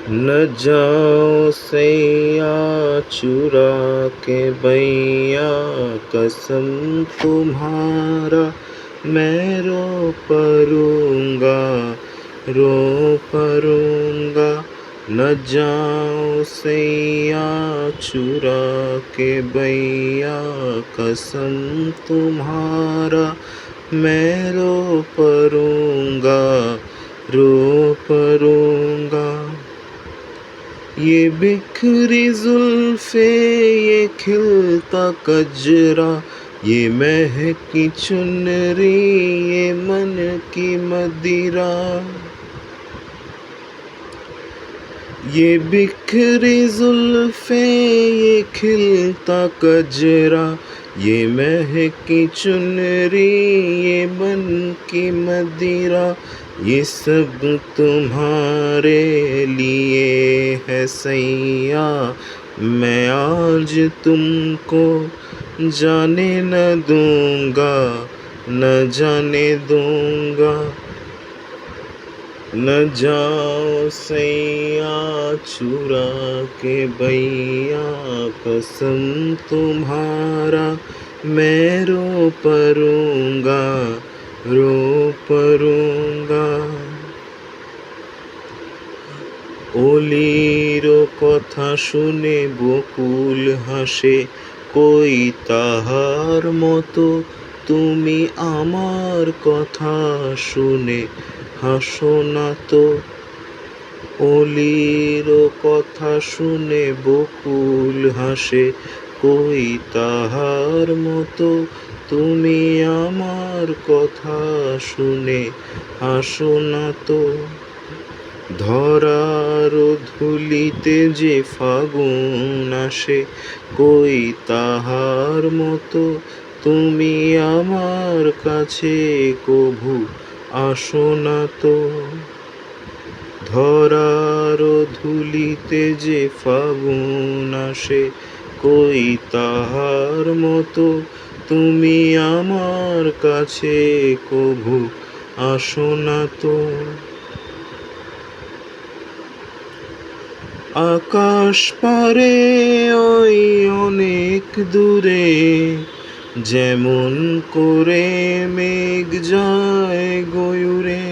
न जाओ सैया चुरा के बैया, कसम तुम्हारा मैं रो परूंगा, रो परूंगा। न जाओ सैया चुरा के बैया, कसम तुम्हारा मैं रो परूंगा, रो परूंगा। ये बिखरी जुल्फे, ये खिलता कजरा, ये महकी चुनरी, ये मन की मदिरा। ये बिखरी जुल्फे, ये खिलता कजरा, ये महकी चुनरी, ये मन की मदिरा। ये सब तुम्हारे लिए है सैया, मैं आज तुमको जाने न दूंगा, न जाने दूंगा। न जाओ सैया चुरा के बैया, कसम तुम्हारा मैं रो परूंगा, रो परूंगा। অলির কথা শুনে বকুল হাসে, কই তাহার মতো তুমি আমার কথা শুনে হাসো না তো। অলির কথা শুনে বকুল হাসে, কই তাহার মতো তুমি আমার কথা শুনে হাসো না তো। ধরার ধুলিতে যে ফাগুন আসে, কই তাহার মতো তুমি আমার কাছে কভু আসো না তো। ধরার ধুলিতে যে ফাগুন আসে, কই তাহার মতো তুমি আমার কাছে কভু আসো না তো। আকাশ পারে ওই অনেক দূরে, যেমন করে মেঘ যায় গয়ুরে।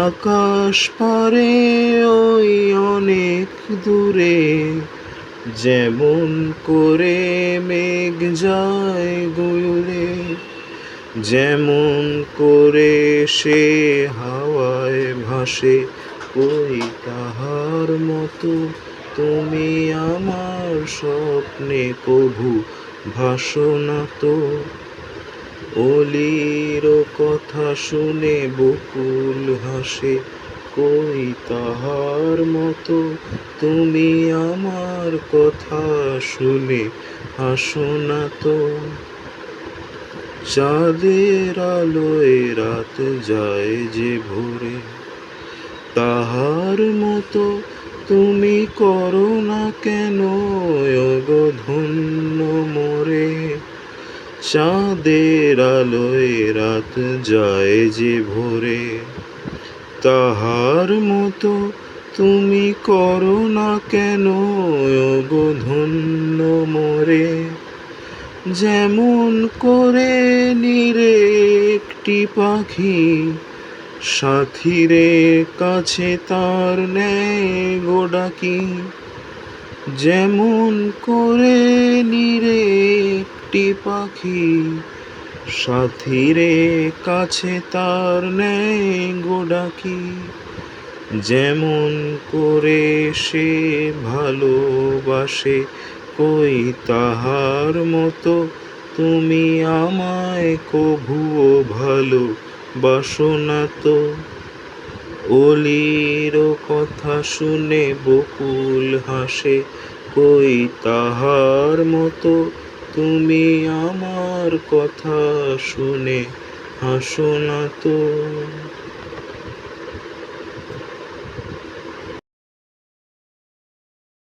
আকাশ পারে ওই অনেক দূরে, যেমন করে মেঘ যায় গয়ুরে। যেমন করে সে হাওয়ায় ভাসে, কই তাহার মতো তুমি আমার স্বপ্নে কভু ভাসো না তো। অলির কথা শুনে বকুল হাসে, কই তাহার মতো তুমি আমার কথা শুনে হাসো না তো। চাঁদের আলোয় রাত যায় যে ভোরে, তাহার মতো তুমি করো না কেন ওগো ধন্য মোরে। চাঁদের আলোয় রাত যায় যে ভোরে, তাহার মতো তুমি করো না কেন ওগো ধন্য মোরে। যেমন করে নিরে একটি পাখি, সাথীরে কাছে তার নেয় গো ডাকি। যেমন করে নিরে একটি পাখি, সাথীরে কাছে তার নেয় গো ডাকি। যেমন করে সে ভালোবাসে, কই তাহার মতো তুমি আমায় কভুও ভালো বাসো না তো। অলির কথা শুনে বকুল হাসে, কই তাহার মতো তুমি আমার কথা শুনে হাসো না তো।